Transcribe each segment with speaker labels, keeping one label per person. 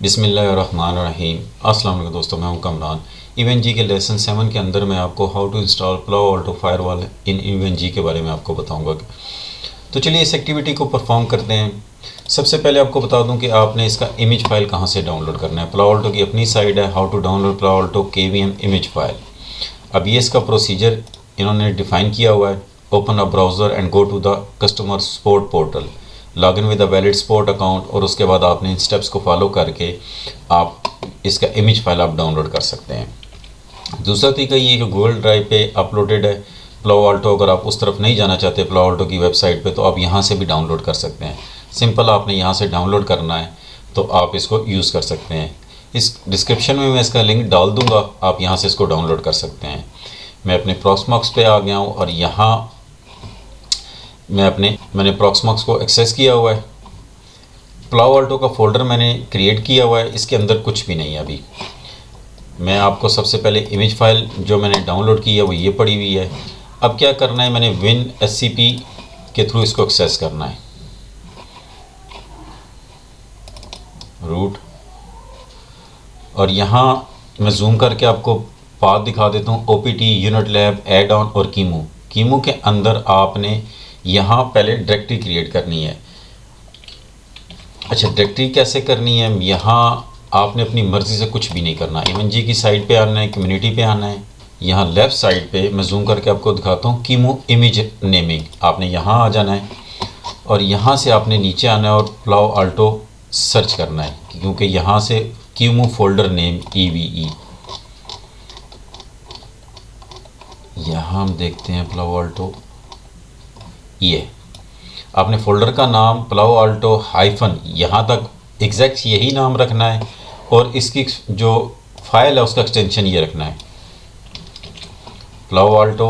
Speaker 1: बिस्मिल्लाहिर्रहमानिर्रहीम। अस्सलाम वालेकुम दोस्तों, मैं हूं कमरान। इवन जी के लेसन 7 के अंदर मैं आपको how to install Palo Alto firewall in EVE NG के बारे में आपको बताऊंगा। तो चलिए इस एक्टिविटी को परफॉर्म करते हैं। सबसे पहले आपको बता दूं कि आपने इसका इमेज फाइल कहां से डाउनलोड करना है। प्लाउ ऑल्टो की अपनी साइट है how to download Palo Alto KVM image file. अब ये इसका प्रोसीजर इन्होंने डिफ़ाइन किया हुआ है। Open a browser and go to the customer support portal, log in with a valid support account, और उसके बाद आपने इन स्टेप्स को फॉलो करके आप इसका इमेज फाइल आप डाउनलोड कर सकते हैं। दूसरा तरीका ये कि गूगल ड्राइव पे अपलोडेड है प्लाउ ऑल्टो। अगर आप उस तरफ नहीं जाना चाहते प्लाउ ऑल्टो की वेबसाइट पे, तो आप यहाँ से भी डाउनलोड कर सकते हैं। सिंपल आपने यहाँ से डाउनलोड करना है तो आप इसको यूज़ कर सकते हैं। इस डिस्क्रिप्शन में मैं इसका लिंक डाल दूँगा, आप यहाँ से इसको डाउनलोड कर सकते हैं। मैं अपने प्रॉक्समॉक्स पे आ गया हूँ और यहाँ मैंने प्रॉक्समॉक्स को एक्सेस किया हुआ है। प्लाउ ऑल्टो का फ़ोल्डर मैंने क्रिएट किया हुआ है, इसके अंदर कुछ भी नहीं है। अभी मैं आपको सबसे पहले इमेज फाइल जो मैंने डाउनलोड की है वो ये पड़ी हुई है। अब क्या करना है, मैंने WinSCP के थ्रू इसको एक्सेस करना है। रूट, और यहाँ मैं जूम करके आपको पाथ दिखा देता हूँ। OPT, unit lab, add on और कीमू के अंदर आपने यहाँ पहले डायरेक्टरी क्रिएट करनी है। अच्छा, डायरेक्टरी कैसे करनी है, यहाँ आपने अपनी मर्ज़ी से कुछ भी नहीं करना। इवन जी की साइड पे आना है, कम्युनिटी पे आना है। यहाँ लेफ़्ट साइड पे मैं जूम करके आपको दिखाता हूँ कीमू इमेज नेमिंग, आपने यहाँ आ जाना है और यहाँ से आपने नीचे आना है और प्लाउ ऑल्टो सर्च करना है, क्योंकि यहाँ से कीमू फोल्डर नेम EVE, यहाँ हम देखते हैं प्लाउ ऑल्टो। ये आपने फ़ोल्डर का नाम प्लाउ ऑल्टो हाइफन यहाँ तक एग्जैक्ट यही नाम रखना है, और इसकी जो फाइल है उसका एक्सटेंशन ये रखना है प्लाउ ऑल्टो,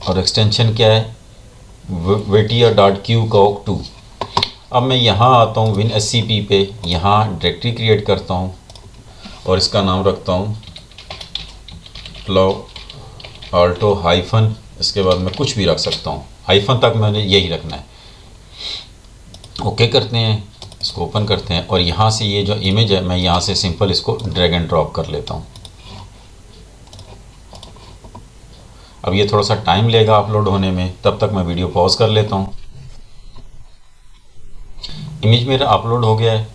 Speaker 1: और एक्सटेंशन क्या है vetia.qcock2। अब मैं यहाँ आता हूँ WinSCP पे, यहाँ डायरेक्टरी क्रिएट करता हूँ और इसका नाम रखता हूँ प्लाउ ऑल्टो हाइफन। इसके बाद मैं कुछ भी रख सकता हूँ, हाइफन तक मैंने यही रखना है। ओके करते हैं, इसको ओपन करते हैं और यहाँ से ये जो इमेज है मैं यहाँ से सिंपल इसको ड्रैग एंड ड्रॉप कर लेता हूँ। अब ये थोड़ा सा टाइम लेगा अपलोड होने में, तब तक मैं वीडियो पॉज कर लेता हूँ। इमेज मेरा अपलोड हो गया है।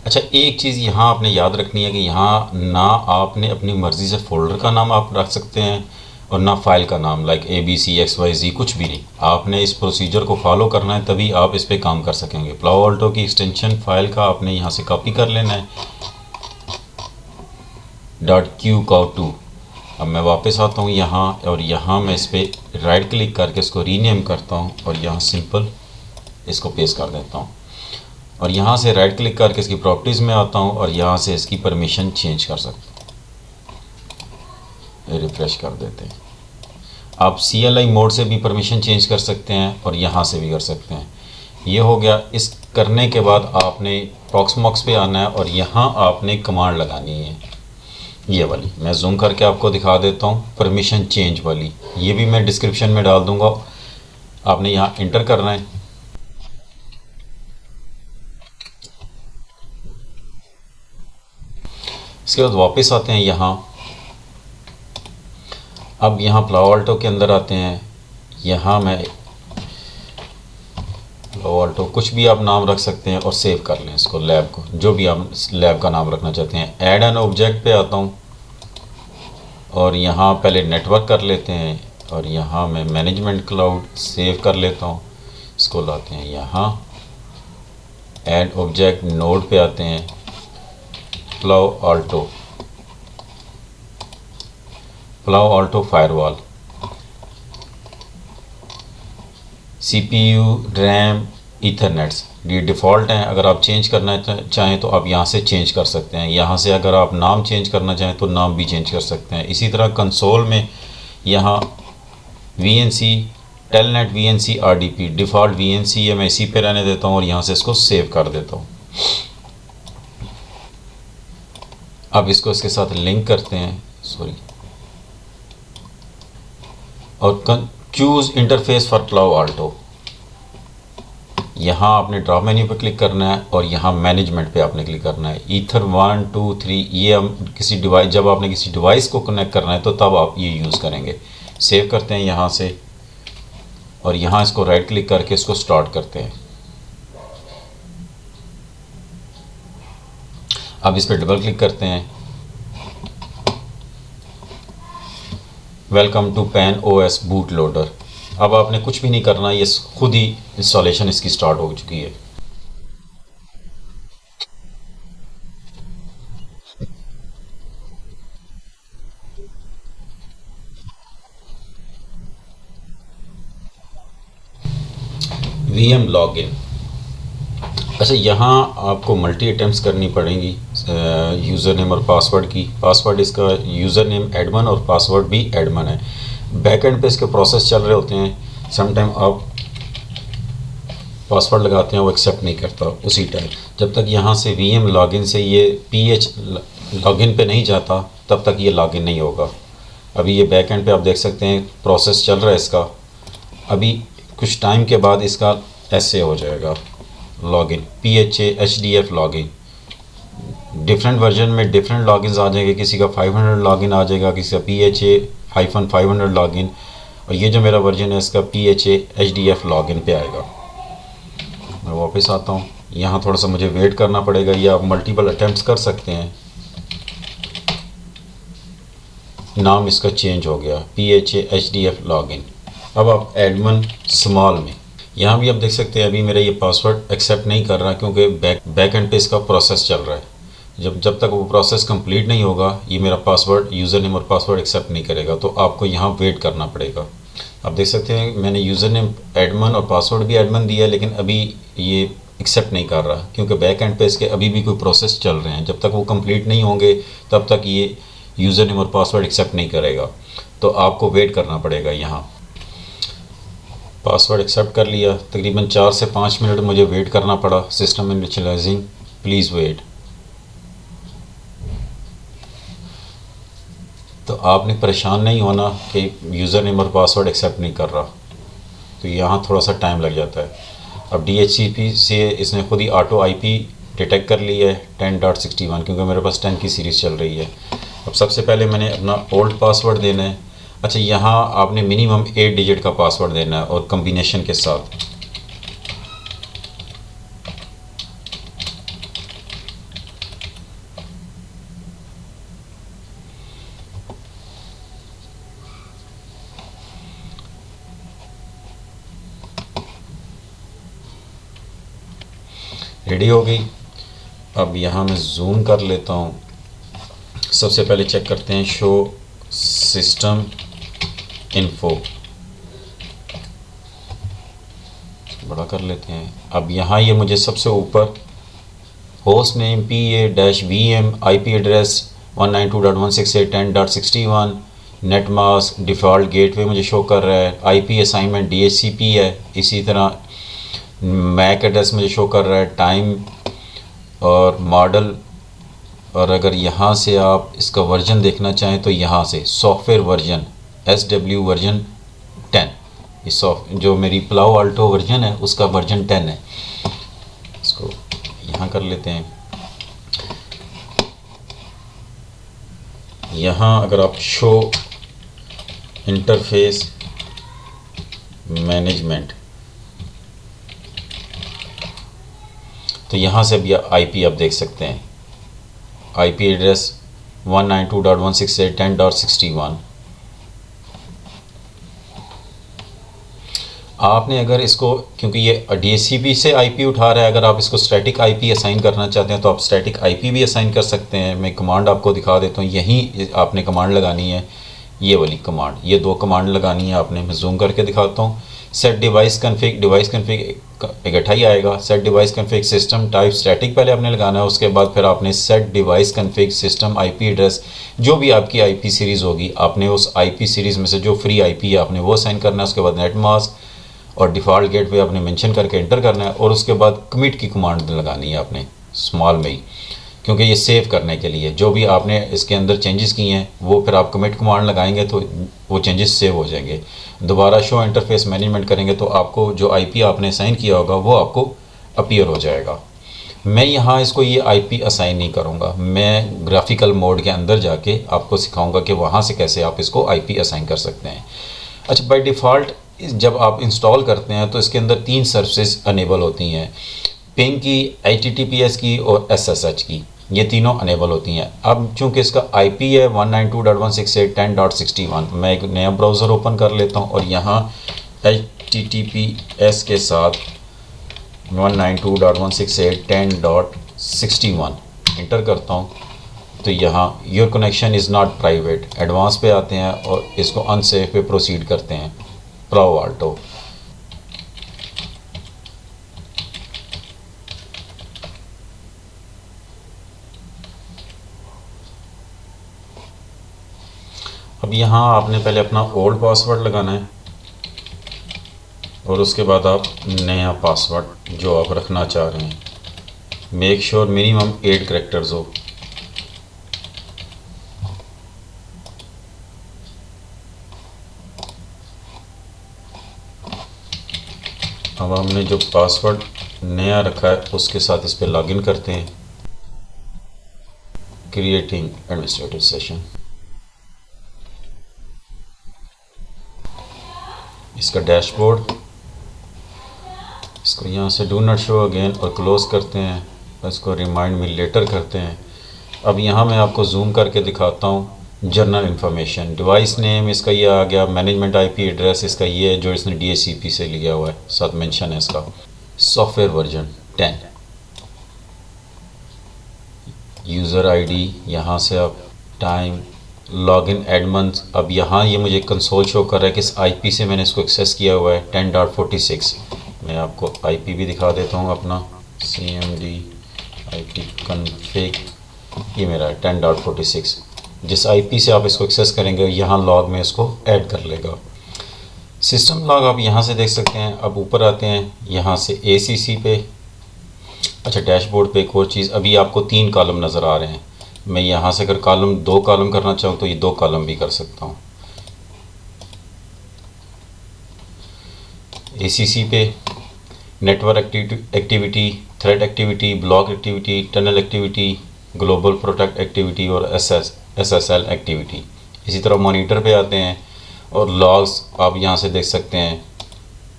Speaker 1: अच्छा, एक चीज़ यहाँ आपने याद रखनी है कि यहाँ ना आपने अपनी मर्ज़ी से फ़ोल्डर का नाम आप रख सकते हैं और ना फाइल का नाम, लाइक ABCXYZ, कुछ भी नहीं। आपने इस प्रोसीजर को फॉलो करना है, तभी आप इस पर काम कर सकेंगे। प्लाउ ऑल्टो की एक्सटेंशन फाइल का आपने यहाँ से कॉपी कर लेना है .qcock2। अब मैं वापस आता हूँ यहाँ और यहाँ मैं इस पर राइट क्लिक करके इसको रीनेम करता हूँ और यहाँ सिंपल इसको पेस्ट कर देता हूँ, और यहाँ से राइट क्लिक करके इसकी प्रॉपर्टीज़ में आता हूँ और यहाँ से इसकी परमिशन चेंज कर सकते हैं। रिफ्रेश कर देते हैं। आप CLI मोड से भी परमिशन चेंज कर सकते हैं और यहाँ से भी कर सकते हैं। ये हो गया। इस करने के बाद आपने प्रॉक्समॉक्स पे आना है और यहाँ आपने कमांड लगानी है, ये वाली। मैं जूम करके आपको दिखा देता हूँ, परमिशन चेंज वाली। ये भी मैं डिस्क्रिप्शन में डाल दूँगा, आपने यहाँ इंटर करना है। इसके बाद वापस आते हैं यहाँ। अब यहाँ प्लाउ ऑल्टो के अंदर आते हैं। यहाँ मैं प्लाउ ऑल्टो कुछ भी आप नाम रख सकते हैं और सेव कर लें इसको, लैब को, जो भी आप लैब का नाम रखना चाहते हैं। ऐड एन ऑब्जेक्ट पे आता हूँ और यहाँ पहले नेटवर्क कर लेते हैं और यहाँ मैं मैनेजमेंट क्लाउड सेव कर लेता हूँ। इसको लाते हैं यहाँ, ऐड ऑब्जेक्ट नोड पे आते हैं, Palo Alto firewall, CPU, RAM, ethernets, ये डिफ़ॉल्ट हैं। अगर आप चेंज करना चाहें तो आप यहाँ से चेंज कर सकते हैं। यहाँ से अगर आप नाम चेंज करना चाहें तो नाम भी चेंज कर सकते हैं। इसी तरह कंसोल में यहाँ VNC, telnet VNC RDP, default VNC है, मैं इसी पे रहने देता हूँ और यहाँ से इसको सेव कर देता हूँ। अब इसको इसके साथ लिंक करते हैं, और choose interface for plough Alto. यहाँ आपने ड्रॉप मेन्यू पर क्लिक करना है और यहाँ मैनेजमेंट पे आपने क्लिक करना है। ईथर 1 2 3 ये हम किसी डिवाइस, जब आपने किसी डिवाइस को कनेक्ट करना है तो तब आप ये यूज़ करेंगे। सेव करते हैं यहाँ से और यहाँ इसको राइट क्लिक करके इसको स्टार्ट करते हैं। अब इस पर डबल क्लिक करते हैं। Welcome to Pan OS boot loader. अब आपने कुछ भी नहीं करना, ये खुद ही इंस्टॉलेशन इसकी स्टार्ट हो चुकी है। VM login. अच्छा, यहाँ आपको मल्टी अटैम्प्ट्स करनी पड़ेंगी यूज़र नेम और पासवर्ड की। पासवर्ड इसका यूज़र नेम एडमन और पासवर्ड भी एडमन है। बैक एंड पे इसके प्रोसेस चल रहे होते हैं। समटाइम आप पासवर्ड लगाते हैं वो एक्सेप्ट नहीं करता उसी टाइम। जब तक यहाँ से वीएम लॉगिन से ये पीएच लॉगिन पे नहीं जाता तब तक ये लॉगिन नहीं होगा। अभी ये बैक एंड पे आप देख सकते हैं प्रोसेस चल रहा है इसका। अभी कुछ टाइम के बाद इसका ऐसे हो जाएगा login, PHAHDF login. Different version में डिफरेंट लॉगिन्स आ जाएंगे। किसी का 500 लॉगिन आ जाएगा, किसी का PHA-500 लॉगिन, और ये जो मेरा वर्जन है इसका PHAHDF लॉगिन पे आएगा। मैं वापस आता हूँ। यहाँ थोड़ा सा मुझे वेट करना पड़ेगा, या आप मल्टीपल अटैम्प्ट्स कर सकते हैं। नाम इसका चेंज हो गया, PHAHDF लॉगिन। अब आप एडमन स्मॉल में, यहाँ भी आप देख सकते हैं अभी मेरा ये पासवर्ड एक्सेप्ट नहीं कर रहा क्योंकि बैक एंड पे इसका प्रोसेस चल रहा है। जब तक वो प्रोसेस कंप्लीट नहीं होगा ये मेरा पासवर्ड, यूज़र नेम और पासवर्ड एक्सेप्ट नहीं करेगा। तो आपको यहाँ वेट करना पड़ेगा। आप देख सकते हैं मैंने यूज़र नेम एडमन और पासवर्ड भी एडमन दिया है, लेकिन अभी ये एक्सेप्ट नहीं कर रहा क्योंकि बैक एंड पे इसके अभी भी कोई प्रोसेस चल रहे हैं। जब तक वो कंप्लीट नहीं होंगे तब तक ये यूज़र नेम और पासवर्ड एक्सेप्ट नहीं करेगा। तो आपको वेट करना पड़ेगा। यहाँ पासवर्ड एक्सेप्ट कर लिया, तकरीबन 4 से 5 मिनट मुझे वेट करना पड़ा। System initialising, please wait. तो आपने परेशान नहीं होना कि यूज़र नेम और पासवर्ड एक्सेप्ट नहीं कर रहा, तो यहाँ थोड़ा सा टाइम लग जाता है। अब DHCP से इसने खुद ही ऑटो IP डिटेक्ट कर लिया है 10.61, क्योंकि मेरे पास 10 की सीरीज़ चल रही है। अब सबसे पहले मैंने अपना ओल्ड पासवर्ड देना है। अच्छा, यहाँ आपने मिनिमम 8 डिजिट का पासवर्ड देना है और कम्बिनेशन के साथ। रेडी हो गई। अब यहाँ मैं जूम कर लेता हूँ। सबसे पहले चेक करते हैं शो सिस्टम इन्फो, बड़ा कर लेते हैं। अब यहाँ ये मुझे सबसे ऊपर host name PA-VM, IP address 192.168.10.61, net mask default gateway मुझे शो कर रहा है। IP असाइनमेंट DHCP है। इसी तरह मैक एड्रेस मुझे शो कर रहा है, टाइम और मॉडल। और अगर यहाँ से आप इसका वर्जन देखना चाहें तो यहाँ से सॉफ्टवेयर वर्जन SW वर्जन 10, इस जो मेरी प्लाउ अल्टो वर्जन है उसका वर्जन 10 है। इसको यहाँ कर लेते हैं। यहाँ अगर आप शो इंटरफेस मैनेजमेंट, तो यहाँ से भी IP आप देख सकते हैं। IP address 192.168.10.61। आपने अगर इसको, क्योंकि ये DHCP से IP उठा रहा है, अगर आप इसको स्टैटिक IP असाइन करना चाहते हैं तो आप स्टैटिक IP भी असाइन कर सकते हैं। मैं कमांड आपको दिखा देता हूँ। यहीं आपने कमांड लगानी है, ये वाली कमांड, ये 2 कमांड लगानी है आपने। मैं जूम करके दिखाता हूँ। सेट डिवाइस कन्फिग इकट्ठा ही आएगा। Set device config system type static पहले आपने लगाना है, उसके बाद फिर आपने set device config system IP address, जो भी आपकी IP सीरीज़ होगी आपने उस IP सीरीज़ में से जो फ्री IP है आपने वो असाइन करना है। उसके बाद नेट मास्क और डिफ़ॉल्ट गेटवे आपने मेंशन करके एंटर करना है, और उसके बाद कमिट की कमांड लगानी है आपने स्मॉल में ही। क्योंकि ये सेव करने के लिए जो भी आपने इसके अंदर चेंजेस किए हैं वो फिर आप कमिट कमांड लगाएंगे तो वो चेंजेस सेव हो जाएंगे। दोबारा शो इंटरफेस मैनेजमेंट करेंगे तो आपको जो आईपी आपने असाइन किया होगा वो आपको अपीयर हो जाएगा। मैं यहाँ इसको ये आईपी असाइन नहीं करूँगा, मैं ग्राफिकल मोड के अंदर जाके आपको सिखाऊंगा कि वहाँ से कैसे आप इसको आईपी असाइन कर सकते हैं। अच्छा, बाय डिफ़ॉल्ट जब आप इंस्टॉल करते हैं तो इसके अंदर 3 सर्विसेज अनेबल होती हैं, पिंग की, HTTPS की और SSH की, ये तीनों अनेबल होती हैं। अब चूंकि इसका आईपी है 192.168.10.61, मैं एक नया ब्राउज़र ओपन कर लेता हूँ और यहाँ HTTPS के साथ 192.168.10.61 इंटर करता हूँ तो यहाँ your connection is not private, advance पे आते हैं और इसको अनसेफ पे प्रोसीड करते हैं, प्रो आल्टो। अब यहाँ आपने पहले अपना ओल्ड पासवर्ड लगाना है और उसके बाद आप नया पासवर्ड जो आप रखना चाह रहे हैं, मेक श्योर मिनिमम 8 कैरेक्टर्स हो। अब हमने जो पासवर्ड नया रखा है उसके साथ इस पर लॉगिन करते हैं, क्रिएटिंग एडमिनिस्ट्रेटिव सेशन। इसका डैशबोर्ड, इसको यहाँ से डू नॉट शो अगेन और क्लोज़ करते हैं, इसको रिमाइंड मी लेटर करते हैं। अब यहाँ मैं आपको जूम करके दिखाता हूँ जर्नल इन्फॉर्मेशन, डिवाइस नेम इसका ये आ गया, मैनेजमेंट आईपी एड्रेस इसका ये है जो इसने DHCP से लिया हुआ है, साथ मेंशन है इसका, सॉफ्टवेयर वर्जन 10, यूज़र आईडी, यहाँ से आप टाइम, लॉगिन एड मंथ। अब यहाँ ये मुझे कंसोल शो कर रहा है कि इस आईपी से मैंने इसको एक्सेस किया हुआ है 10.46। मैं आपको आईपी भी दिखा देता हूँ अपना, CMD IP config, ये मेरा है 10.46। जिस आईपी से आप इसको एक्सेस करेंगे यहाँ लॉग में इसको ऐड कर लेगा। सिस्टम लॉग आप यहाँ से देख सकते हैं। अब ऊपर आते हैं यहाँ से ACC पे। अच्छा, डैशबोर्ड पे एक और चीज़, अभी आपको 3 कॉलम नज़र आ रहे हैं, मैं यहाँ से अगर 2 कॉलम करना चाहूँ तो ये 2 कॉलम भी कर सकता हूँ। ACC पे network activity, thread activity, block activity, tunnel activity, global protect activity और SSL एक्टिविटी। इसी तरह मॉनिटर पे आते हैं और लॉग्स आप यहाँ से देख सकते हैं।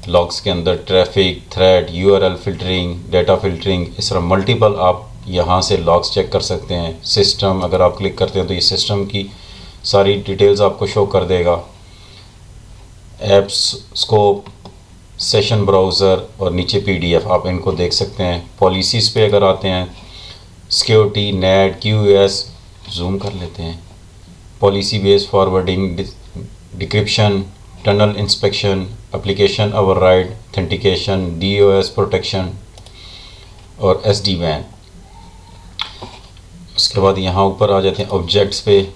Speaker 1: लॉग्स के अंदर traffic, thread, URL filtering, data filtering, इस तरह मल्टीपल आप यहाँ से लॉग्स चेक कर सकते हैं। सिस्टम अगर आप क्लिक करते हैं तो ये सिस्टम की सारी डिटेल्स आपको शो कर देगा। एप्स, स्कोप, सेशन ब्राउज़र और नीचे PDF आप इनको देख सकते हैं। पॉलिसीज़ पे अगर आते हैं, सिक्योरिटी, नेट, QoS, जूम कर लेते हैं, policy based forwarding, decryption, tunnel inspection, application override, authentication, DOS protection और SD-WAN। उसके बाद यहाँ ऊपर आ जाते हैं ऑब्जेक्ट्स पे,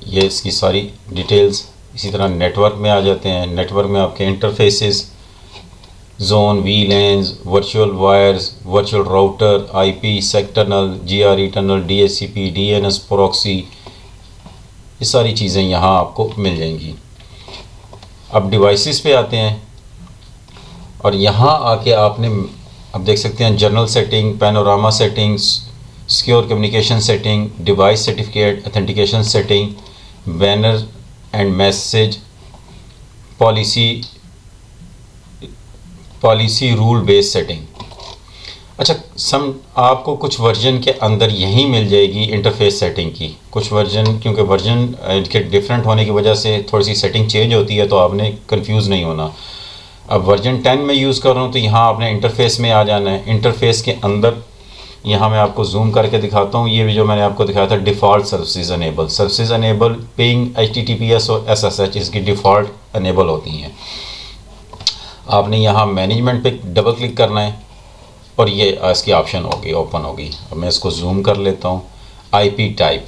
Speaker 1: ये इसकी सारी डिटेल्स। इसी तरह नेटवर्क में आ जाते हैं। नेटवर्क में आपके interfaces, zone, VLANs, virtual wires, virtual router, IP, sec tunnel, GRE tunnel, DHCP, DNS proxy, ये सारी चीज़ें यहाँ आपको मिल जाएंगी। अब डिवाइसेस पे आते हैं और यहाँ आके आपने अब देख सकते हैं general setting, panorama settings, secure communication setting, device certificate, authentication setting, banner and message, policy rule based setting. अच्छा, आपको कुछ वर्जन के अंदर यही मिल जाएगी इंटरफेस सेटिंग की। कुछ वर्जन, क्योंकि वर्जन के डिफरेंट होने की वजह से थोड़ी सी सेटिंग चेंज होती है, तो आपने कंफ्यूज नहीं होना। अब वर्जन 10 में यूज़ कर रहा हूँ तो यहाँ आपने इंटरफेस में आ जाना है। इंटरफेस के अंदर यहाँ मैं आपको जूम करके दिखाता हूँ। ये जो मैंने आपको दिखाया था default services enable, ping, HTTPS और SSH इसकी डिफ़ॉल्ट अनेबल होती हैं। आपने यहाँ मैनेजमेंट पे डबल क्लिक करना है और ये इसकी ऑप्शन होगी, ओपन होगी। अब मैं इसको जूम कर लेता हूँ। IP टाइप,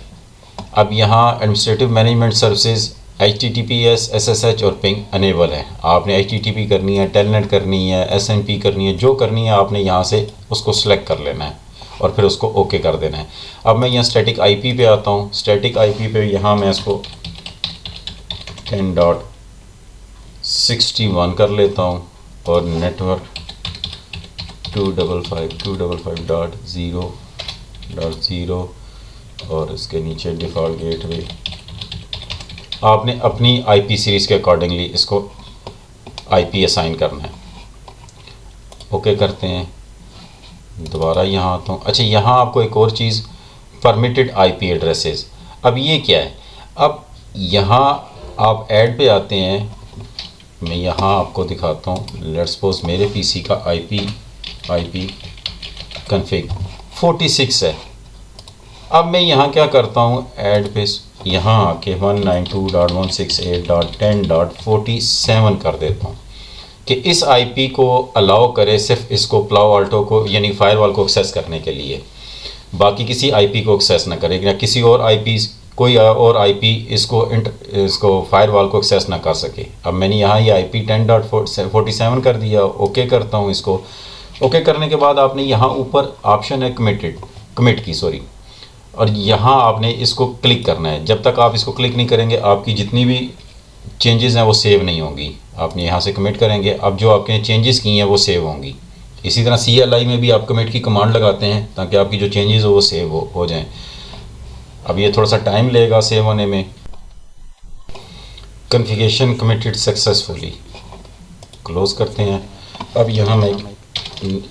Speaker 1: अब यहाँ administrative management services, HTTPS, SSH और पिंग अनेबल है। आपने HTTP करनी है, टेलनेट करनी है, SNP करनी है, जो करनी है आपने यहाँ से उसको सेलेक्ट कर लेना है और फिर उसको ओके कर देना है। अब मैं यहाँ स्टैटिक आईपी पे आता हूँ। स्टैटिक आईपी पे यहाँ मैं इसको 10.61 कर लेता हूँ और नेटवर्क 255.0.0 और इसके नीचे डिफ़ॉल्ट गेटवे। आपने अपनी आईपी सीरीज़ के अकॉर्डिंगली इसको आईपी असाइन करना है। ओके करते हैं। दोबारा यहाँ आता हूँ। अच्छा, यहाँ आपको एक और चीज़, परमिटेड आईपी एड्रेसेस। अब ये क्या है? अब यहाँ आप ऐड पे आते हैं। मैं यहाँ आपको दिखाता हूँ। लेट्स सपोज मेरे पीसी का आईपी कन्फिग 46 है। अब मैं यहाँ क्या करता हूँ, ऐड पे यहाँ आके 192.168.10.47 कर देता हूँ कि इस आईपी को अलाउ करे सिर्फ इसको प्लाउ अल्टो को यानी फायरवॉल को एक्सेस करने के लिए, बाकी किसी आईपी को एक्सेस ना करे, या किसी और आईपी कोई और आईपी इसको फायरवॉल को एक्सेस ना कर सके। अब मैंने यहाँ ये आईपी 10.47 कर दिया। ओके करता हूँ इसको। ओके करने के बाद आपने यहाँ ऊपर ऑप्शन है कमिट की, और यहाँ आपने इसको क्लिक करना है। जब तक आप इसको क्लिक नहीं करेंगे आपकी जितनी भी चेंजेस हैं वो सेव नहीं होंगी। आपने यहाँ से कमिट करेंगे, अब जो आपने चेंजेस की हैं वो सेव होंगी। इसी तरह CLI में भी आप कमिट की कमांड लगाते हैं ताकि आपकी जो चेंजेस हो वो सेव हो जाएं। अब ये थोड़ा सा टाइम लेगा सेव होने में। कॉन्फ़िगरेशन कमिटेड सक्सेसफुली, क्लोज करते हैं। अब यहाँ मैं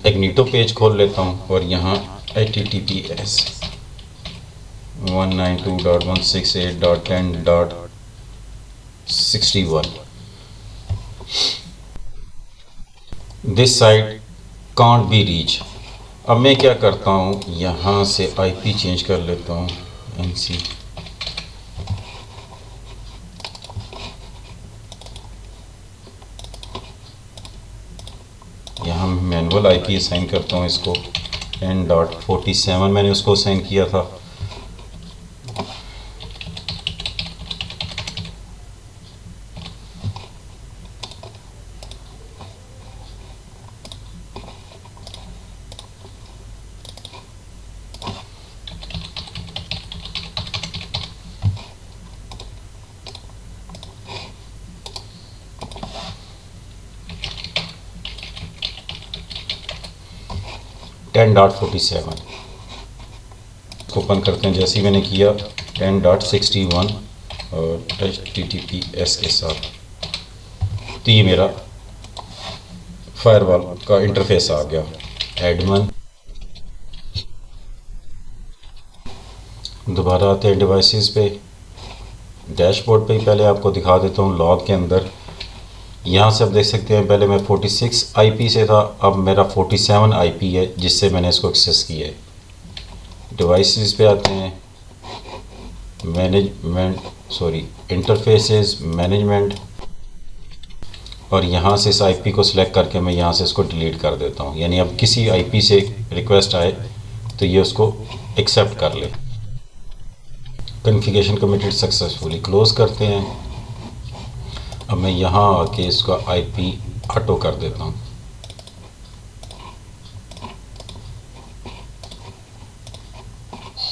Speaker 1: एग्नीटो पेज खोल लेता हूँ और यहाँ https 192.168.10.61 this site can't be reach. अब मैं क्या करता हूँ, यहाँ से आईपी चेंज कर लेता हूँ NC, यहाँ मैनुअल आईपी असाइन करता हूँ इसको 10.47 मैंने उसको असाइन किया था। ओपन करते हैं। जैसे ही मैंने किया 10.61 और HTTPS के साथ, तो ये मेरा फायरवॉल का इंटरफेस आ गया। एडमिन, दोबारा आते हैं डिवाइसेस पे। डैशबोर्ड पे पहले आपको दिखा देता हूँ लॉग के अंदर। यहाँ से आप देख सकते हैं पहले मैं 46 आईपी से था, अब मेरा 47 आईपी है जिससे मैंने इसको एक्सेस किया है। डिवाइसेस पे आते हैं, इंटरफेसेस, मैनेजमेंट, और यहाँ से इस आईपी को सिलेक्ट करके मैं यहाँ से इसको डिलीट कर देता हूँ। यानी अब किसी आईपी से रिक्वेस्ट आए तो ये उसको एक्सेप्ट कर ले। कॉन्फ़िगरेशन कमिटेड सक्सेसफुली, क्लोज करते हैं। अब मैं यहाँ आके इसका आईपी ऑटो कर देता हूँ।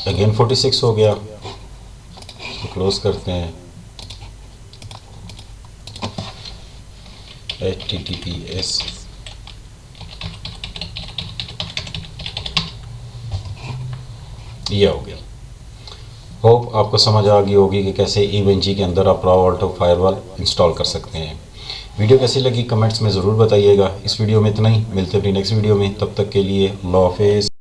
Speaker 1: अगेन 46 हो गया, तो क्लोज करते हैं। HTTPS ये हो गया। होप आपको समझ आ गई होगी कि कैसे EVE-NG के अंदर आप पालो अल्टो फायरवॉल इंस्टॉल कर सकते हैं। वीडियो कैसी लगी कमेंट्स में ज़रूर बताइएगा। इस वीडियो में इतना ही, मिलते हैं अपनी नेक्स्ट वीडियो में। तब तक के लिए अल्लाह हाफ़िज़।